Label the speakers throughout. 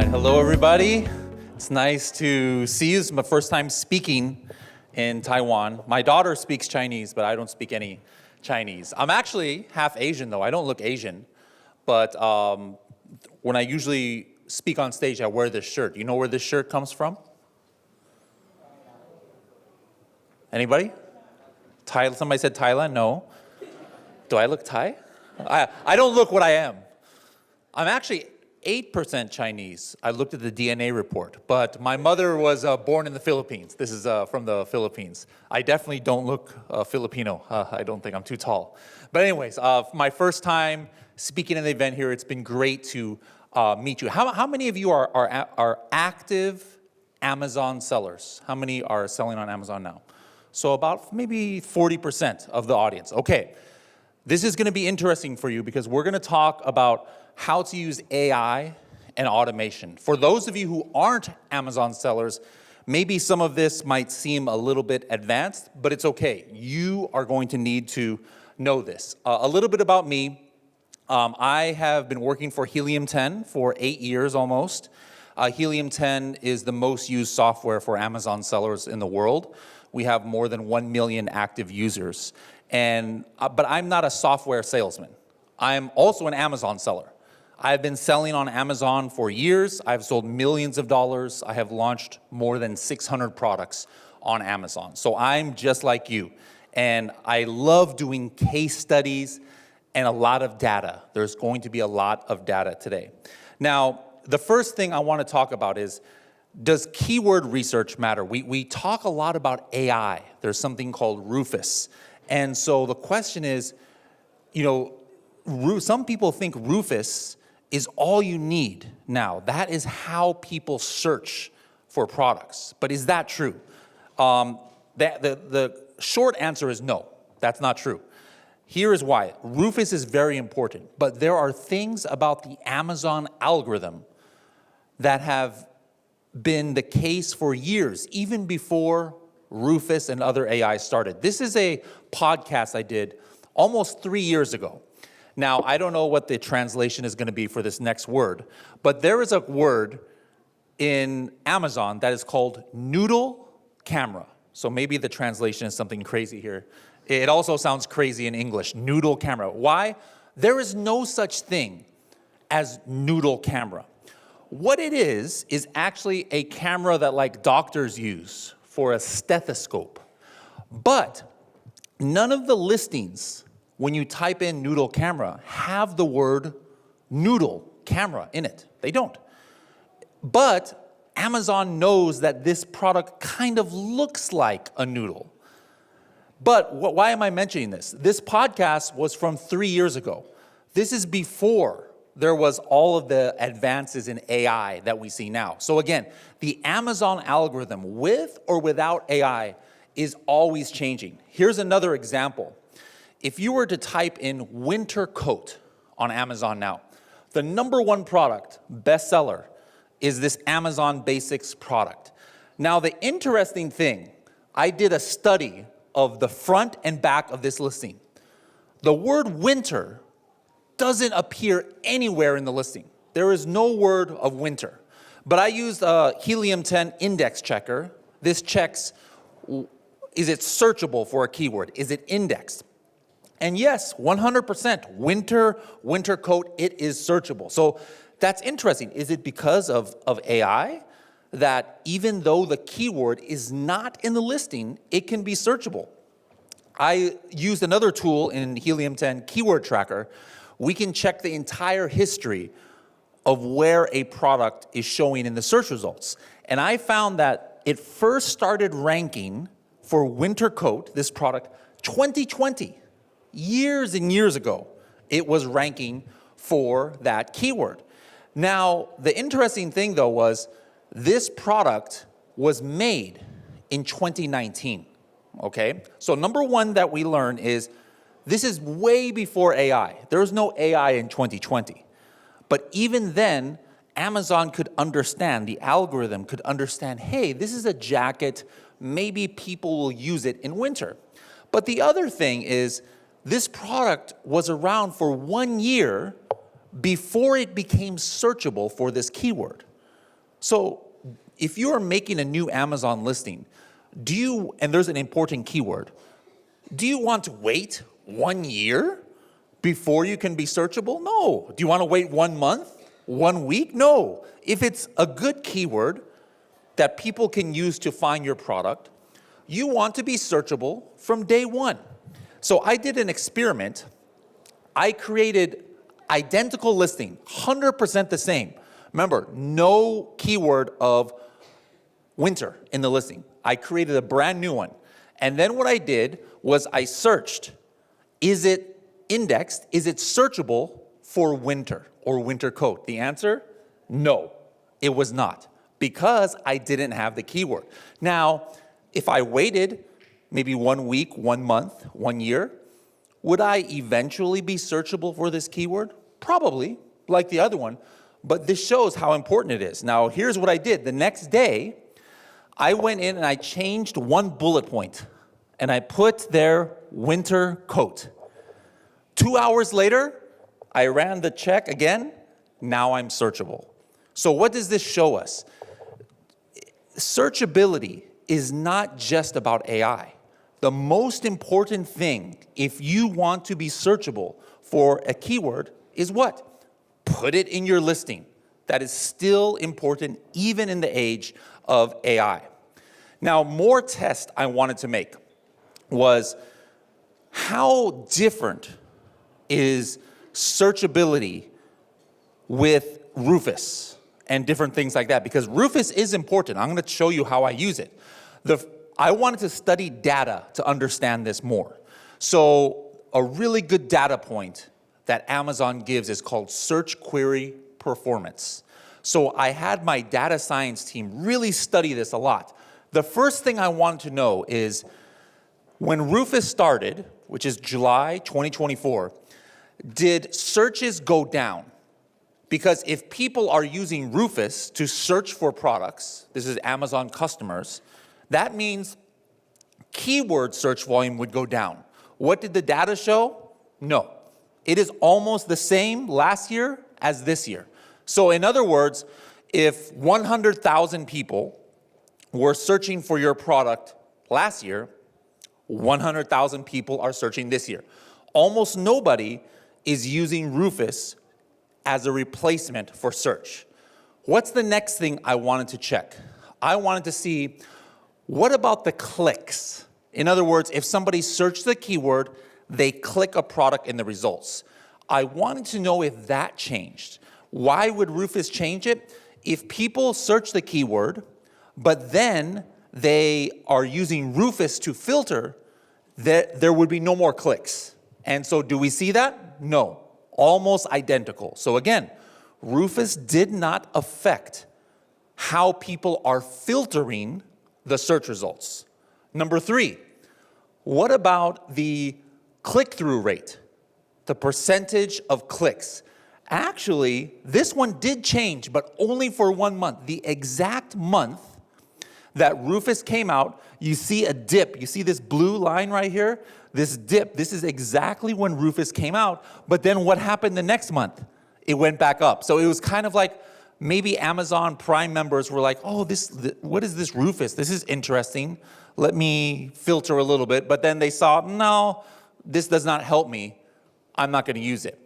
Speaker 1: right, hello everybody. It's nice to see you. It's my first time speaking in Taiwan. My daughter speaks Chinese, but I don't speak any Chinese. I'm actually half Asian though. I don't look Asian, but when I usually speak on stage, I wear this shirt. You know where this shirt comes from? Anybody? Somebody said Thailand? No. Do I look Thai? I don't look what I am. I'm actually 8% Chinese. I looked at the DNA report, but my mother was born in the Philippines. This is from the Philippines. I definitely don't look Filipino. I don't think I'm too tall. But anyways, my first time speaking at the event here, it's been great to meet you. How many of you are active Amazon sellers? How many are selling on Amazon now? So about maybe 40% of the audience. Okay, this is gonna be interesting for you because we're gonna talk about how to use AI and automation. For those of you who aren't Amazon sellers, maybe some of this might seem a little bit advanced, but it's okay. You are going to need to know this. A little bit about me. I have been working for Helium 10 for 8 years almost. Helium 10 is the most used software for Amazon sellers in the world. We have more than 1 million active users. But I'm not a software salesman. I'm also an Amazon seller. I've been selling on Amazon for years. I've sold millions of dollars. I have launched more than 600 products on Amazon. So I'm just like you. And I love doing case studies and a lot of data. There's going to be a lot of data today. Now, the first thing I want to talk about is, does keyword research matter? We talk a lot about AI. There's something called Rufus. And so the question is, some people think Rufus is all you need now. That is how people search for products. But is that true? The short answer is no, that's not true. Here is why. Rufus is very important, but there are things about the Amazon algorithm that have been the case for years, even before Rufus and other AI started. This is a podcast I did almost 3 years ago. Now, I don't know what the translation is going to be for this next word, but there is a word in Amazon that is called noodle camera. So maybe the translation is something crazy here. It also sounds crazy in English, noodle camera. Why? There is no such thing as noodle camera. What it is actually a camera that like doctors use for a stethoscope. But none of the listings when you type in noodle camera have the word noodle camera in it. They don't. But Amazon knows that this product kind of looks like a noodle. But why am I mentioning this? This podcast was from 3 years ago. This is before there was all of the advances in AI that we see now. So again, the Amazon algorithm, with or without AI, is always changing. Here's another example. If you were to type in winter coat on Amazon now, the #1 product, bestseller, is this Amazon Basics product. Now, the interesting thing, I did a study of the front and back of this listing. The word winter doesn't appear anywhere in the listing. There is no word of winter. But I used a Helium 10 index checker. This checks, is it searchable for a keyword? Is it indexed? And yes, 100%, winter coat, it is searchable. So that's interesting. Is it because of AI that even though the keyword is not in the listing, it can be searchable? I used another tool in Helium 10, Keyword Tracker. We can check the entire history of where a product is showing in the search results. And I found that it first started ranking for winter coat, this product, 2020. Years and years ago, it was ranking for that keyword. Now, the interesting thing though was this product was made in 2019, okay? So #1 that we learned is this is way before AI. There was no AI in 2020. But even then, Amazon could understand, the algorithm could understand, hey, this is a jacket, maybe people will use it in winter. But the other thing is, this product was around for 1 year before it became searchable for this keyword. So if you are making a new Amazon listing, and there's an important keyword, do you want to wait 1 year before you can be searchable? No. Do you want to wait 1 month, 1 week? No. If it's a good keyword that people can use to find your product, you want to be searchable from day one. So I did an experiment. I created identical listing, 100% the same. Remember, no keyword of winter in the listing. I created a brand new one. And then what I did was I searched, is it indexed, is it searchable for winter or winter coat? The answer, no, it was not, because I didn't have the keyword. Now, if I waited maybe 1 week, 1 month, 1 year, would I eventually be searchable for this keyword? Probably, like the other one, but this shows how important it is. Now, here's what I did. The next day, I went in and I changed one bullet point, and I put there winter coat. 2 hours later, I ran the check again. Now I'm searchable. So what does this show us? Searchability is not just about AI. The most important thing, if you want to be searchable for a keyword, is what? Put it in your listing. That is still important even in the age of AI. Now, more tests I wanted to make was how different is searchability with Rufus and different things like that, because Rufus is important. I'm going to show you how I use it. I wanted to study data to understand this more. So a really good data point that Amazon gives is called search query performance. So I had my data science team really study this a lot. The first thing I wanted to know is when Rufus started, which is July 2024, did searches go down? Because if people are using Rufus to search for products, this is Amazon customers, that means keyword search volume would go down. What did the data show? No. It is almost the same last year as this year. So in other words, if 100,000 people were searching for your product last year, 100,000 people are searching this year. Almost nobody is using Rufus as a replacement for search. What's the next thing I wanted to check? I wanted to see, what about the clicks? In other words, if somebody searched the keyword, they click a product in the results. I wanted to know if that changed. Why would Rufus change it? If people search the keyword, but then they are using Rufus to filter, there would be no more clicks. And so do we see that? No, almost identical. So again, Rufus did not affect how people are filtering the search results. Number 3, what about the click-through rate, the percentage of clicks? Actually, this one did change, but only for 1 month. The exact month that Rufus came out, you see a dip. You see this blue line right here? This dip, this is exactly when Rufus came out, but then what happened the next month? It went back up. So it was kind of like maybe Amazon Prime members were like, oh, what is this Rufus? This is interesting. Let me filter a little bit. But then they saw, no, this does not help me. I'm not going to use it.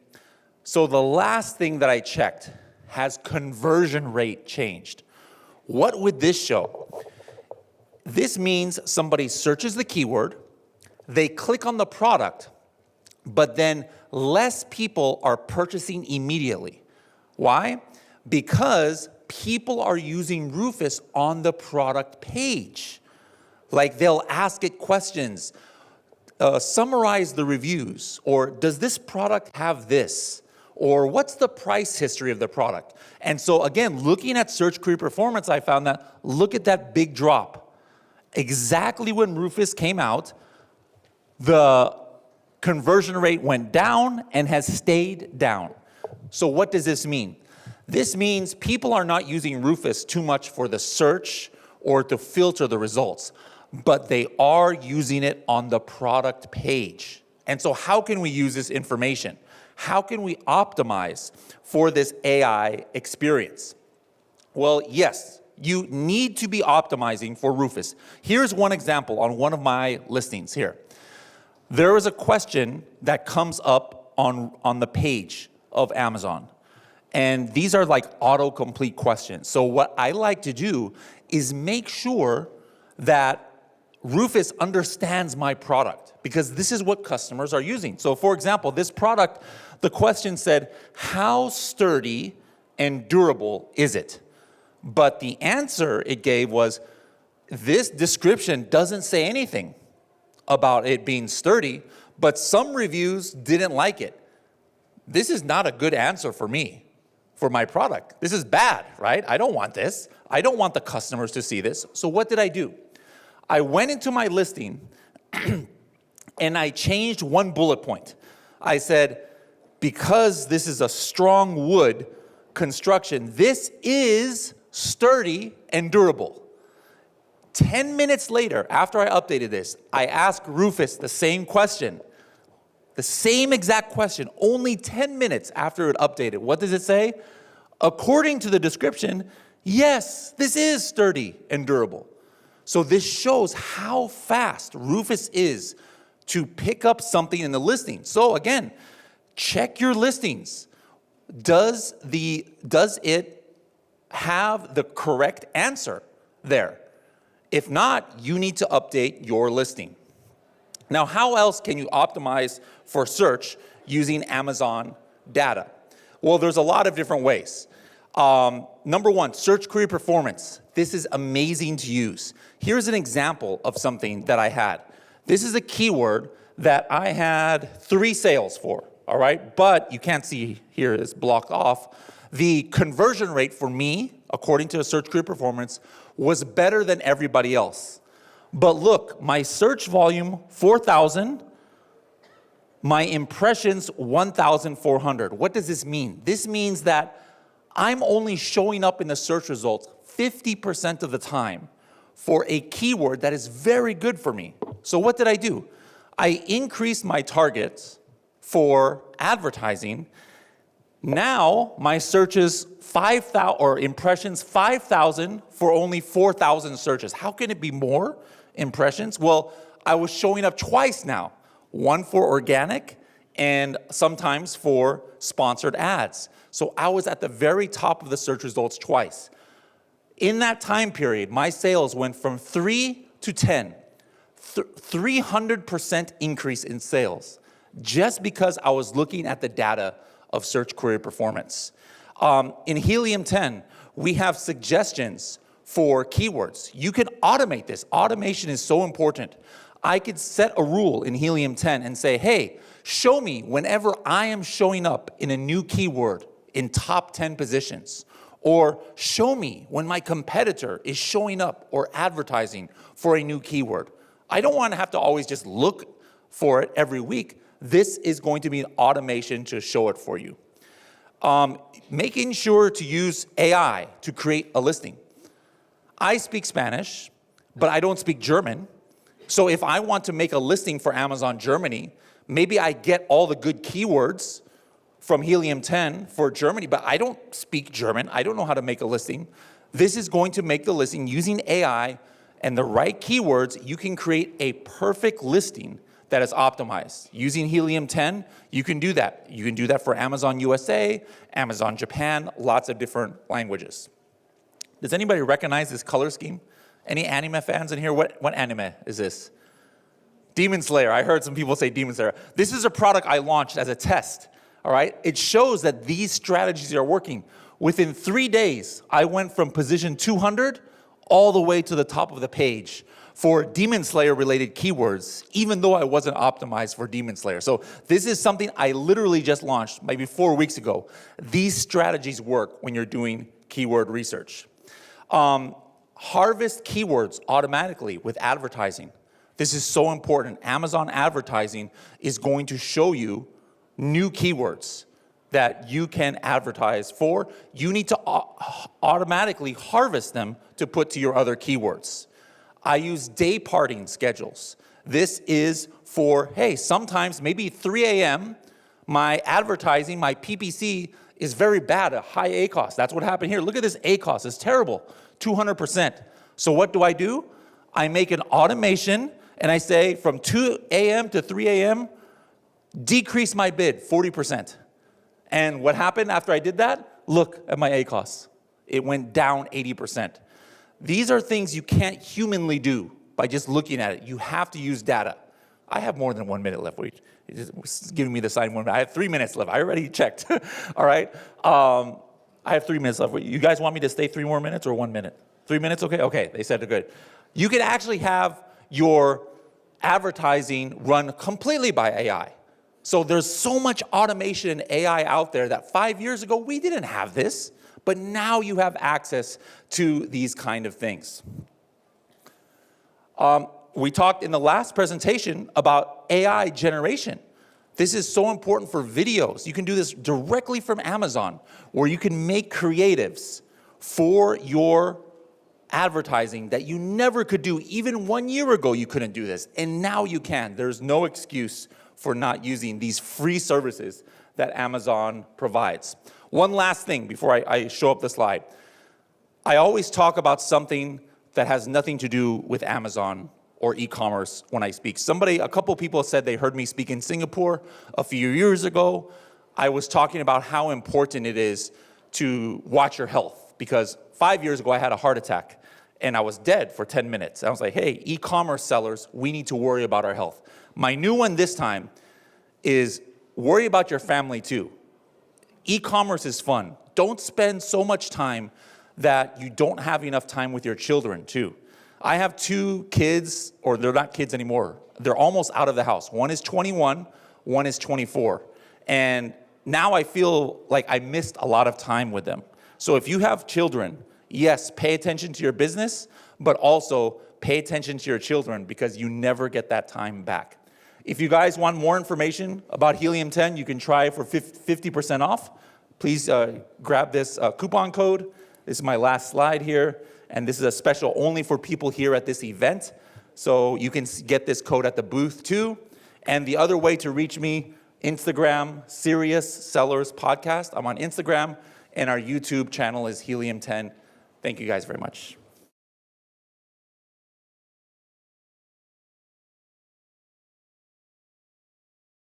Speaker 1: So the last thing that I checked, has conversion rate changed? What would this show? This means somebody searches the keyword, they click on the product, but then less people are purchasing immediately. Why? Because people are using Rufus on the product page. Like they'll ask it questions, summarize the reviews, or does this product have this? Or what's the price history of the product? And so again, looking at search query performance, I found that, look at that big drop. Exactly when Rufus came out, the conversion rate went down and has stayed down. So what does this mean? This means people are not using Rufus too much for the search or to filter the results, but they are using it on the product page. And so how can we use this information? How can we optimize for this AI experience? Well, yes, you need to be optimizing for Rufus. Here's one example on one of my listings here. There is a question that comes up on the page of Amazon. And these are like autocomplete questions. So what I like to do is make sure that Rufus understands my product, because this is what customers are using. So for example, this product, the question said, how sturdy and durable is it? But the answer it gave was, this description doesn't say anything about it being sturdy, but some reviews didn't like it. This is not a good answer for me, for my product. This is bad, right? I don't want this. I don't want the customers to see this. So what did I do? I went into my listing and I changed one bullet point. I said, because this is a strong wood construction, this is sturdy and durable. 10 minutes later, after I updated this, I asked Rufus the same question. The same exact question, only 10 minutes after it updated. What does it say? According to the description, yes, this is sturdy and durable. So this shows how fast Rufus is to pick up something in the listing. So again, check your listings. Does it have the correct answer there? If not, you need to update your listing. Now, how else can you optimize for search using Amazon data? Well, there's a lot of different ways. Number one, search query performance. This is amazing to use. Here's an example of something that I had. This is a keyword that I had 3 sales for, all right? But you can't see here, it's blocked off. The conversion rate for me, according to a search query performance, was better than everybody else. But look, my search volume, 4,000, my impressions, 1,400. What does this mean? This means that I'm only showing up in the search results 50% of the time for a keyword that is very good for me. So what did I do? I increased my targets for advertising. Now my searches 5,000 or impressions 5,000 for only 4,000 searches. How can it be more impressions? Well, I was showing up twice now, one for organic and sometimes for sponsored ads. So I was at the very top of the search results twice. In that time period, my sales went from 3 to 10, 300% increase in sales, just because I was looking at the data of search query performance. In Helium 10, we have suggestions for keywords. You can automate this. Automation is so important. I could set a rule in Helium 10 and say, hey, show me whenever I am showing up in a new keyword in top 10 positions. Or show me when my competitor is showing up or advertising for a new keyword. I don't want to have to always just look for it every week. This is going to be an automation to show it for you. Making sure to use AI to create a listing. I speak Spanish, but I don't speak German. So if I want to make a listing for Amazon Germany, maybe I get all the good keywords from Helium 10 for Germany, but I don't speak German. I don't know how to make a listing. This is going to make the listing using AI and the right keywords. You can create a perfect listing that is optimized. Using Helium 10, you can do that. You can do that for Amazon USA, Amazon Japan, lots of different languages. Does anybody recognize this color scheme? Any anime fans in here? What anime is this? Demon Slayer. I heard some people say Demon Slayer. This is a product I launched as a test, all right? It shows that these strategies are working. Within 3 days, I went from position 200 all the way to the top of the page for Demon Slayer related keywords, even though I wasn't optimized for Demon Slayer. So this is something I literally just launched maybe 4 weeks ago. These strategies work when you're doing keyword research. Harvest keywords automatically with advertising. This is so important. Amazon advertising is going to show you new keywords that you can advertise for. You need to automatically harvest them to put to your other keywords. I use day parting schedules. This is for, hey, sometimes maybe 3 a.m., my advertising, my PPC is very bad, a high ACoS. That's what happened here. Look at this ACoS, it's terrible, 200%. So what do? I make an automation and I say from 2 a.m. to 3 a.m., decrease my bid 40%. And what happened after I did that? Look at my ACoS. It went down 80%. These are things you can't humanly do by just looking at it. You have to use data. I have more than 1 minute left. Wait, it's giving me the sign 1 minute. I have 3 minutes left. I already checked. All right. I have 3 minutes left. You guys want me to stay 3 more minutes or 1 minute? 3 minutes, okay? Okay, they said they're good. You can actually have your advertising run completely by AI. So there's so much automation and AI out there that 5 years ago, we didn't have this, but now you have access to these kind of things. We talked in the last presentation about AI generation. This is so important for videos. You can do this directly from Amazon, where you can make creatives for your advertising that you never could do. Even 1 year ago, you couldn't do this, and now you can. There's no excuse for not using these free services that Amazon provides. One last thing before I show up the slide. I always talk about something that has nothing to do with Amazon or e-commerce when I speak. A couple people said they heard me speak in Singapore a few years ago. I was talking about how important it is to watch your health, because 5 years ago I had a heart attack and I was dead for 10 minutes. I was like, hey, e-commerce sellers, we need to worry about our health. My new one this time is worry about your family too. E-commerce is fun. Don't spend so much time that you don't have enough time with your children too. I have 2 kids, or they're not kids anymore. They're almost out of the house. One is 21, one is 24. And now I feel like I missed a lot of time with them. So if you have children, yes, pay attention to your business, but also pay attention to your children, because you never get that time back. If you guys want more information about Helium 10, you can try for 50% off. Please grab this coupon code. This is my last slide here. And this is a special only for people here at this event. So you can get this code at the booth too. And the other way to reach me, Instagram, Serious Sellers Podcast. I'm on Instagram, and our YouTube channel is Helium 10. Thank you guys very much.